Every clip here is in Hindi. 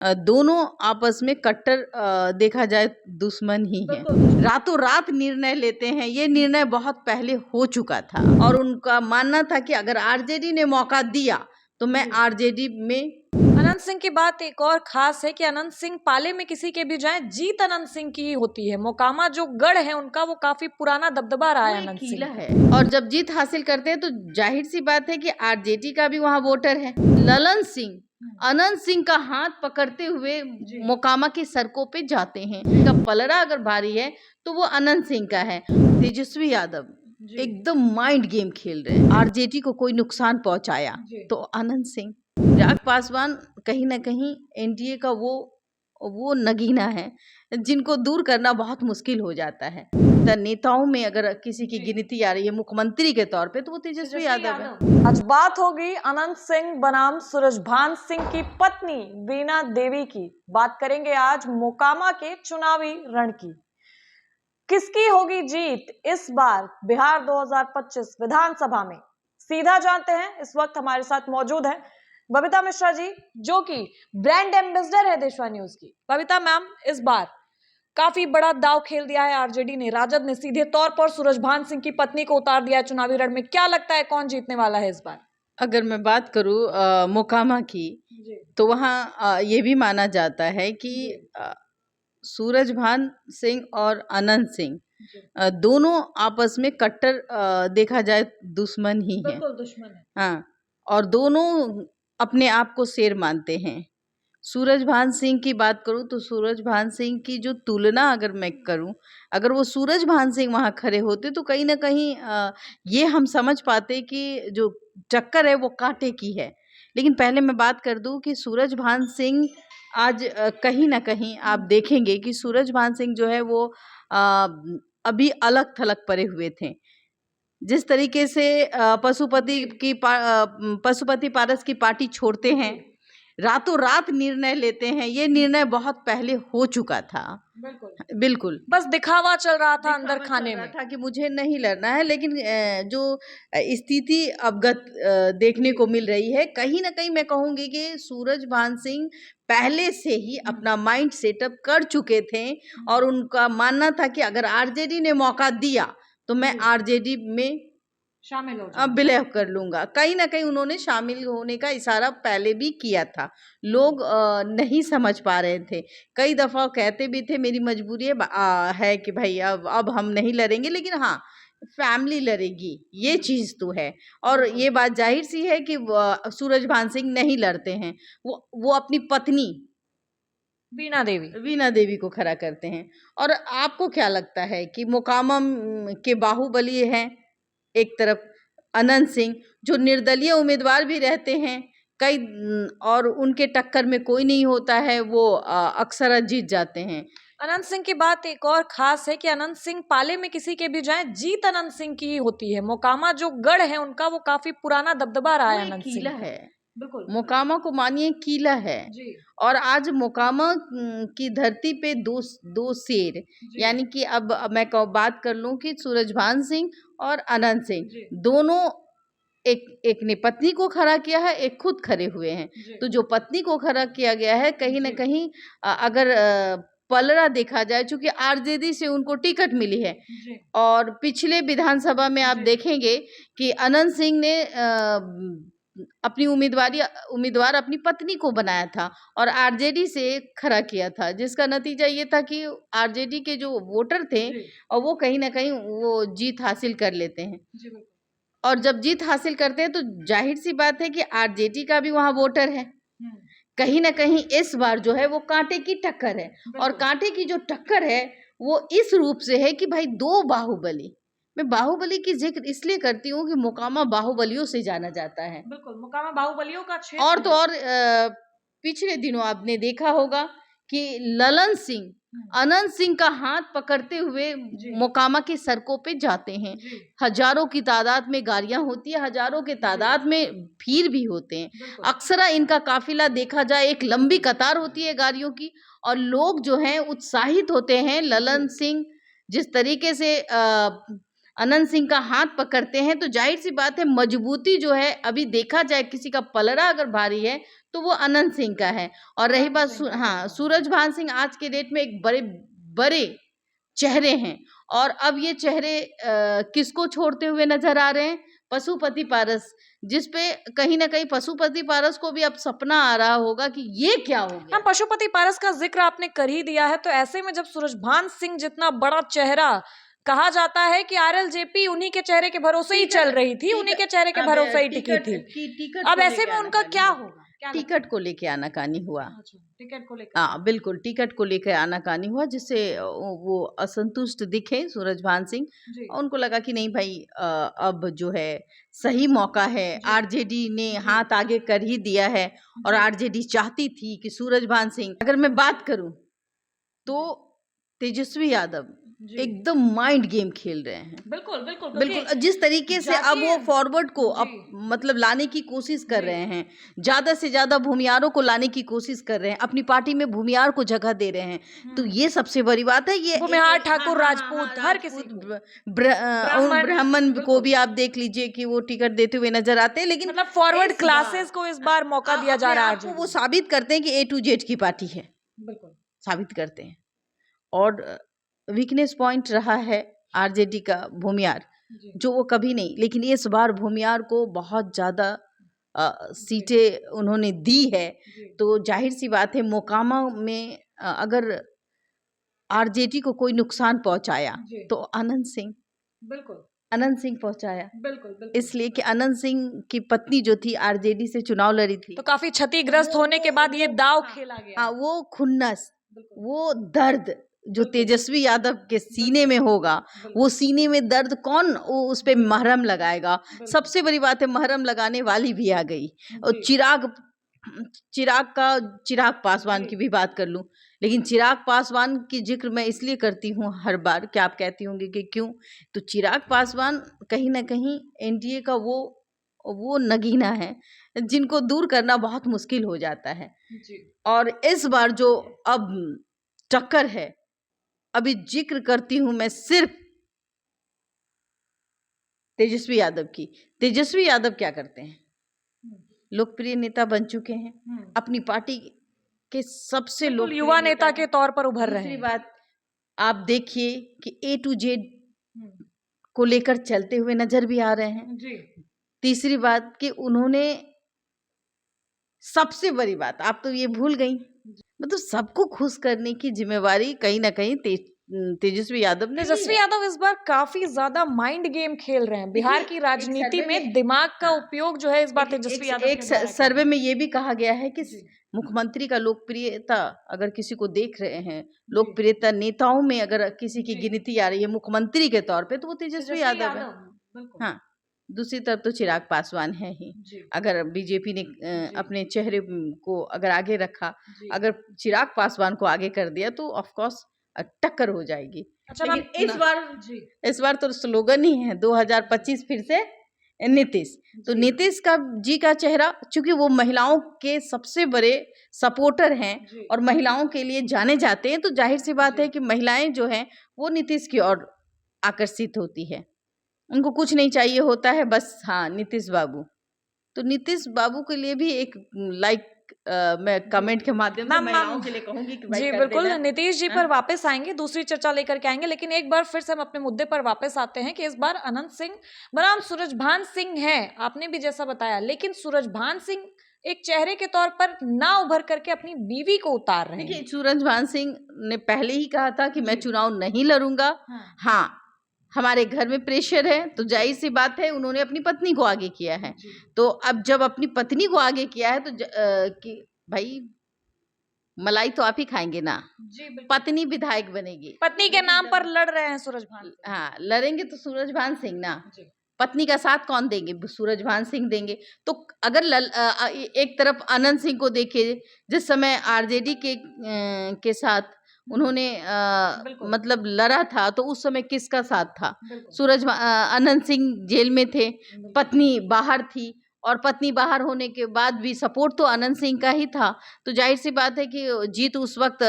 दोनों आपस में कट्टर देखा जाए दुश्मन ही हैं। रातों रात निर्णय लेते हैं। ये निर्णय बहुत पहले हो चुका था और उनका मानना था कि अगर आरजेडी ने मौका दिया तो मैं आरजेडी में। अनंत सिंह की बात एक और खास है कि अनंत सिंह पाले में किसी के भी जाएं, जीत अनंत सिंह की ही होती है। मोकामा जो गढ़ है उनका, वो काफी पुराना दबदबा रहा है अनंत सिंह है। और जब जीत हासिल करते हैं तो जाहिर सी बात है कि आरजेडी का भी वहाँ वोटर है। ललन सिंह अनंत सिंह का हाथ पकड़ते हुए मोकामा की सड़कों पे जाते हैं। का पलड़ा अगर भारी है तो वो अनंत सिंह का है। तेजस्वी यादव एकदम माइंड गेम खेल रहे हैं। आरजेडी को कोई नुकसान पहुंचाया तो अनंत सिंह। चिराग पासवान कहीं ना कहीं एनडीए का वो नगीना है जिनको दूर करना बहुत मुश्किल हो जाता है। नेताओं में अगर किसी की गिनती आ रही है मुख्यमंत्री के तौर पे तो वो तेजस्वी यादव है। आज बात होगी अनंत सिंह बनाम सूरजभान सिंह की पत्नी वीणा देवी की। बात करेंगे आज मोकामा के चुनावी रण की। किसकी होगी जीत इस बार बिहार 2025 विधानसभा में, सीधा जानते हैं। इस वक्त हमारे साथ मौजूद है बबीता मिश्रा जी, जो कि ब्रांड एम्बेसडर है देशवा न्यूज की। बबीता मैम, इस बार काफी बड़ा दाव खेल दिया है आरजेडी ने। राजद ने सीधे तौर पर सूरजभान सिंह की पत्नी को उतार दिया है चुनावी रण में। क्या लगता है कौन जीतने वाला है इस बार? अगर मैं बात करूं मोकामा की तो वहाँ ये भी माना जाता है कि सूरजभान सिंह और अनंत सिंह दोनों आपस में कट्टर देखा जाए दुश्मन ही हैं। दुश्मन है। हाँ, और दोनों अपने आप को शेर मानते हैं। सूरजभान सिंह की बात करूं तो सूरजभान सिंह की जो तुलना अगर मैं करूं, अगर वो सूरजभान सिंह वहां खड़े होते तो कहीं ना कहीं ये हम समझ पाते कि जो टक्कर है वो कांटे की है। लेकिन पहले मैं बात कर दूं कि सूरजभान सिंह आज कहीं ना कहीं आप देखेंगे कि सूरजभान सिंह जो है वो अभी अलग थलग पड़े हुए थे। जिस तरीके से पशुपति पारस की पार्टी छोड़ते हैं, रातों रात निर्णय लेते हैं। ये निर्णय बहुत पहले हो चुका था। बिल्कुल बस दिखावा चल रहा था अंदर खाने में था कि मुझे नहीं लड़ना है। लेकिन जो स्थिति अवगत देखने को मिल रही है, कहीं ना कहीं मैं कहूंगी कि सूरजभान सिंह पहले से ही अपना माइंड सेटअप कर चुके थे और उनका मानना था कि अगर आरजेडी ने मौका दिया तो मैं आरजेडी में शामिल हो बिलीव कर लूंगा। कहीं ना कहीं उन्होंने शामिल होने का इशारा पहले भी किया था। लोग नहीं समझ पा रहे थे। कई दफा कहते भी थे मेरी मजबूरी है कि भाई अब हम नहीं लड़ेंगे, लेकिन हाँ फैमिली लड़ेगी, ये चीज तो है। और ये बात जाहिर सी है कि सूरजभान सिंह नहीं लड़ते हैं। वो अपनी पत्नी वीणा देवी को खड़ा करते हैं। और आपको क्या लगता है कि मोकामा के बाहुबली हैं एक तरफ अनंत सिंह, जो निर्दलीय उम्मीदवार भी रहते हैं कई, और उनके टक्कर में कोई नहीं होता है, वो अक्सर जीत जाते हैं। अनंत सिंह की बात एक और खास है कि अनंत सिंह पाले में किसी के भी जाएं, जीत अनंत सिंह की ही होती है। मोकामा जो गढ़ है उनका, वो काफी पुराना दबदबा रहा है अनंत सिंह है। बिल्कुल, मोकामा को मानिए किला है जी। और आज मोकामा की धरती पे दो शेर, यानी कि अब मैं बात कर लूं कि सूरजभान सिंह और अनंत सिंह दोनों, एक ने पत्नी को खड़ा किया है, एक खुद खड़े हुए हैं। तो जो पत्नी को खड़ा किया गया है, कहीं ना कहीं अगर पलड़ा देखा जाए, चूंकि आरजेडी से उनको टिकट मिली है और पिछले विधानसभा में आप देखेंगे कि अनंत सिंह ने अपनी उम्मीदवार अपनी पत्नी को बनाया था और आरजेडी से खड़ा किया था, जिसका नतीजा ये था कि आरजेडी के जो वोटर थे और वो कहीं ना कहीं वो जीत हासिल कर लेते हैं। और जब जीत हासिल करते हैं तो जाहिर सी बात है कि आरजेडी का भी वहाँ वोटर है। कहीं ना कहीं इस बार जो है वो कांटे की टक्कर है। और कांटे की जो टक्कर है वो इस रूप से है कि भाई दो बाहुबली, मैं बाहुबली की जिक्र इसलिए करती हूँ कि मोकामा बाहुबलियों से जाना जाता है। बिल्कुल, मोकामा बाहुबलियों का क्षेत्र। और तो और पिछले दिनों आपने देखा होगा कि ललन सिंह अनंत सिंह का हाथ पकड़ते हुए मोकामा की सड़कों पे जाते हैं। हजारों की तादाद में गाड़ियां होती है, हजारों के तादाद में भीड़ भी होते हैं। अक्सर इनका काफिला देखा जाए, एक लंबी कतार होती है गाड़ियों की और लोग जो हैं उत्साहित होते हैं। ललन सिंह जिस तरीके से अनंत सिंह का हाथ पकड़ते हैं तो जाहिर सी बात है मजबूती जो है, अभी देखा जाए किसी का पलड़ा अगर भारी है तो वो अनंत सिंह का है। और रही बात हाँ, सूरजभान सिंह आज के डेट में एक बड़े बड़े चेहरे हैं और अब ये चेहरे किसको छोड़ते हुए नजर आ रहे हैं? पशुपति पारस, जिसपे कहीं ना कहीं पशुपति पारस को भी अब सपना आ रहा होगा कि ये क्या हो गया। हाँ, पशुपति पारस का जिक्र आपने कर ही दिया है, तो ऐसे में जब सूरजभान सिंह जितना बड़ा चेहरा, कहा जाता है कि आरएलजेपी उन्हीं के चेहरे के भरोसे ही चल रही थी, उन्हीं के चेहरे के भरोसे ही टिकी थी। अब ऐसे में उनका क्या होगा? टिकट को लेके आनाकानी हुआ। टिकट को लेकर? हाँ बिल्कुल, टिकट को लेकर आनाकानी हुआ, जिससे वो असंतुष्ट दिखे सूरजभान सिंह। उनको लगा कि नहीं भाई, अब जो है सही मौका है, आरजेडी ने हाथ आगे कर ही दिया है और आरजेडी चाहती थी कि सूरजभान सिंह, अगर मैं बात करूं तो तेजस्वी यादव एकदम माइंड गेम खेल रहे हैं। बिल्कुल बिल्कुल बिल्कुल, जिस तरीके से अब वो फॉरवर्ड को अब मतलब लाने की कोशिश कर रहे हैं, ज्यादा से ज्यादा भूमियारों को लाने की कोशिश कर रहे हैं, अपनी पार्टी में भूमियार को जगह दे रहे हैं, तो ये सबसे बड़ी बात है। ये भूमिहार, ठाकुर, राजपूत, हर किसी ब्राह्मण को भी आप देख लीजिए कि वो टिकट देते हुए नजर आते हैं, लेकिन मतलब फॉरवर्ड क्लासेस को इस बार मौका दिया जा रहा है। वो साबित करते हैं कि A to Z की पार्टी है, बिल्कुल साबित करते हैं। और वीकनेस पॉइंट रहा है आरजेडी का भूमियार, जो वो कभी नहीं, लेकिन इस बार भूमियार को बहुत ज्यादा सीटें उन्होंने दी है, तो जाहिर सी बात है मोकामा में अगर आरजेडी को कोई नुकसान पहुंचाया तो अनंत सिंह, बिल्कुल अनंत सिंह पहुंचाया। बिल्कुल इसलिए कि अनंत सिंह की पत्नी जो थी आरजेडी से चुनाव लड़ी थी, तो काफी क्षतिग्रस्त होने के बाद ये दाव खेला गया। हाँ, वो खुन्नस, वो दर्द जो तेजस्वी यादव के सीने में होगा, वो सीने में दर्द कौन उस पे महरम लगाएगा? सबसे बड़ी बात है महरम लगाने वाली भी आ गई। और चिराग पासवान की भी बात कर लूं, लेकिन चिराग पासवान की जिक्र मैं इसलिए करती हूँ हर बार कि आप कहती होंगे कि क्यों, तो चिराग पासवान कहीं ना कहीं एनडीए का वो नगीना है जिनको दूर करना बहुत मुश्किल हो जाता है। और इस बार जो अब टक्कर है, अभी जिक्र करती हूं मैं सिर्फ तेजस्वी यादव की। तेजस्वी यादव क्या करते हैं? लोकप्रिय नेता बन चुके हैं, अपनी पार्टी के सबसे लोकप्रिय युवा नेता के तौर पर उभर रहे हैं। दूसरी बात आप देखिए कि A to Z को लेकर चलते हुए नजर भी आ रहे हैं। तीसरी बात कि उन्होंने, सबसे बड़ी बात आप तो ये भूल गई, मतलब सबको खुश करने की जिम्मेवारी कहीं ना कहीं तेजस्वी यादव ने। तेजस्वी यादव इस बार काफी ज्यादा माइंड गेम खेल रहे हैं। बिहार की राजनीति में दिमाग का उपयोग जो है इस बार तेजस्वी यादव एक सर्वे में ये भी कहा गया है कि मुख्यमंत्री का लोकप्रियता, अगर किसी को देख रहे हैं लोकप्रियता नेताओं में अगर किसी की गिनती आ रही है मुख्यमंत्री के तौर पे, तो वो तेजस्वी यादव है। हाँ, दूसरी तरफ तो चिराग पासवान है ही। अगर बीजेपी ने अपने चेहरे को अगर आगे रखा, अगर चिराग पासवान को आगे कर दिया तो ऑफ कोर्स टक्कर हो जाएगी। अच्छा, लेकिन इस बार तो स्लोगन ही है 2025 फिर से नीतीश। तो नीतीश का जी का चेहरा, चूंकि वो महिलाओं के सबसे बड़े सपोर्टर हैं और महिलाओं के लिए जाने जाते हैं, तो जाहिर सी बात है कि महिलाएं जो हैं वो नीतीश की ओर आकर्षित होती है। उनको कुछ नहीं चाहिए होता है, बस हाँ नीतीश बाबू। तो नीतीश बाबू के लिए भी एक लाइक मैं कमेंट के माध्यम से महिलाओं के लिए कहूंगी कि भाई जी बिल्कुल, नीतीश जी पर वापस आएंगे, दूसरी चर्चा लेकर के आएंगे, लेकिन एक बार फिर से हम अपने मुद्दे पर वापस आते हैं कि इस बार अनंत सिंह बनाम सूरजभान सिंह है, आपने भी जैसा बताया, लेकिन सूरजभान सिंह एक चेहरे के तौर पर ना उभर करके अपनी बीवी को उतार रहे हैं। सूरजभान सिंह ने पहले ही कहा था कि मैं चुनाव नहीं लड़ूंगा। हाँ, हमारे घर में प्रेशर है, तो जाहिर सी बात है उन्होंने अपनी पत्नी को आगे किया है। तो अब जब अपनी पत्नी को आगे किया है तो कि भाई मलाई तो आप ही खाएंगे ना, पत्नी विधायक बनेगी। पत्नी के नाम पर लड़ रहे हैं सूरजभान। हाँ, लड़ेंगे तो सूरजभान सिंह ना, पत्नी का साथ कौन देंगे? सूरजभान सिंह देंगे। तो अगर एक तरफ अनंत सिंह को देखिए, जिस समय आरजेडी के साथ उन्होंने मतलब लड़ा था, तो उस समय किसका साथ था? अनंत सिंह जेल में थे, पत्नी बाहर थी, और पत्नी बाहर होने के बाद भी सपोर्ट तो अनंत सिंह का ही था, तो जाहिर सी बात है कि जीत उस वक्त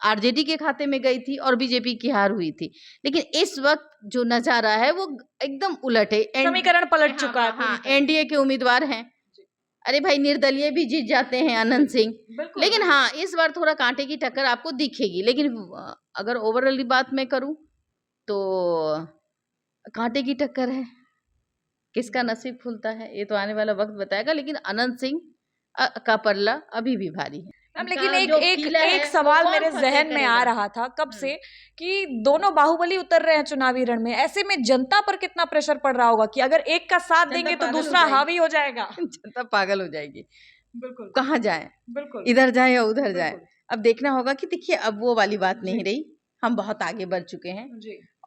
आरजेडी के खाते में गई थी और बीजेपी की हार हुई थी। लेकिन इस वक्त जो नजारा है वो एकदम उलट है, समीकरण पलट चुका है। हाँ, एनडीए के उम्मीदवार हैं। अरे भाई, निर्दलीय भी जीत जाते हैं अनंत सिंह, लेकिन हाँ इस बार थोड़ा कांटे की टक्कर आपको दिखेगी। लेकिन अगर ओवरऑल बात मैं करूं तो कांटे की टक्कर है, किसका नसीब खुलता है ये तो आने वाला वक्त बताएगा। लेकिन अनंत सिंह का पल्ला अभी भी भारी है। लेकिन एक सवाल मेरे जहन में आ रहा था कब से कि दोनों बाहुबली उतर रहे हैं चुनावी रण में, ऐसे में जनता पर कितना प्रेशर पड़ रहा होगा कि अगर एक का साथ देंगे तो दूसरा हावी हो जाएगा। जनता पागल हो जाएगी, बिल्कुल, कहाँ जाए, बिल्कुल, इधर जाए या उधर जाए। अब देखना होगा कि देखिए अब वो वाली बात नहीं रही, हम बहुत आगे बढ़ चुके हैं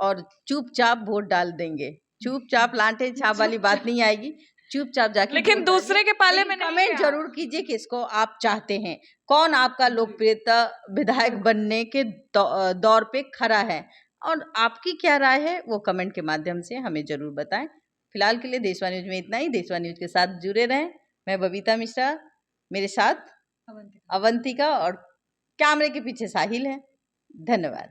और चुपचाप वोट डाल देंगे, चुपचाप लांटे छाप वाली बात नहीं आएगी, चुपचाप जाके। लेकिन दूसरे के पाले में कमेंट जरूर कीजिए किसको आप चाहते हैं, कौन आपका लोकप्रियता विधायक बनने के दौर पे खड़ा है, और आपकी क्या राय है वो कमेंट के माध्यम से हमें जरूर बताएं। फिलहाल के लिए देशवा न्यूज में इतना ही। देशवा न्यूज के साथ जुड़े रहें। मैं बबीता मिश्रा, मेरे साथ अवंतिका और कैमरे के पीछे साहिल है। धन्यवाद।